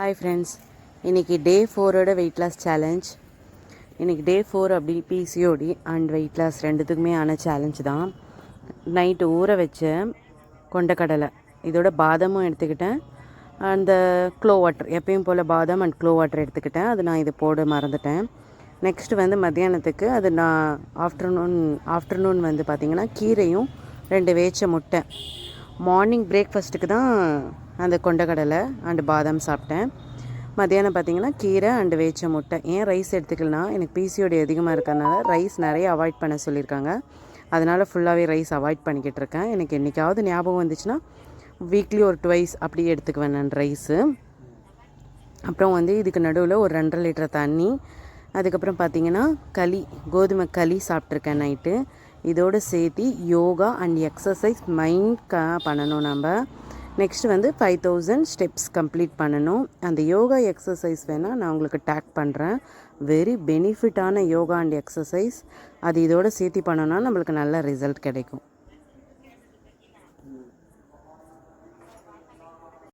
Hi friends, இன்றைக்கி டே 4ஓட weight loss challenge. இன்றைக்கி டே 4 அப்படி பிசிஓடி அண்ட் வெயிட் லாஸ் ரெண்டுத்துக்குமே ஆன சேலஞ்ச் தான். நைட்டு ஊற வச்ச கொண்டக்கடலை, இதோட பாதாமும் எடுத்துக்கிட்டேன். அந்த க்ளோ வாட்டர், எப்பயும் போல் பாதாம் அண்ட் க்ளோ வாட்டர் எடுத்துக்கிட்டேன். அது நான் இது போட மறந்துட்டேன். நெக்ஸ்ட்டு வந்து மத்தியானத்துக்கு அது நான் ஆஃப்டர்நூன் வந்து பார்த்திங்கன்னா கீரையும் 2 வேச்ச முட்டை. மார்னிங் பிரேக்ஃபாஸ்ட்டுக்கு தான் அந்த கொண்டக்கடலை அண்டு பாதாம் சாப்பிட்டேன். மத்தியானம் பார்த்திங்கன்னா கீரை அண்டு வேச்ச முட்டை. ஏன் ரைஸ் எடுத்துக்கலனா, எனக்கு பிசிஓடி அதிகமாக இருக்கிறதுனால ரைஸ் நிறைய அவாய்ட் பண்ண சொல்லியிருக்காங்க. அதனால் ஃபுல்லாகவே ரைஸ் அவாய்ட் பண்ணிக்கிட்டு இருக்கேன். எனக்கு என்றைக்காவது ஞாபகம் வந்துச்சுன்னா வீக்லி ஒரு 2 அப்படி எடுத்துக்குவேன் நான் ரைஸு. அப்புறம் வந்து இதுக்கு நடுவில் ஒரு 2.5 லிட்டர் தண்ணி, அதுக்கப்புறம் பார்த்திங்கன்னா கோதுமை களி சாப்பிட்ருக்கேன் நைட்டு. இதோடு சேர்த்து யோகா அண்ட் எக்ஸசைஸ் பண்ணணும் நம்ம. நெக்ஸ்ட்டு வந்து 5000 ஸ்டெப்ஸ் கம்ப்ளீட் பண்ணணும். அந்த யோகா எக்ஸசைஸ் வேணால் நான் உங்களுக்கு டேக் பண்ணுறேன். வெரி பெனிஃபிட்டான யோகா அண்ட் எக்ஸசைஸ். அது இதோடு சேர்த்து பண்ணோன்னா நம்மளுக்கு நல்ல ரிசல்ட் கிடைக்கும்.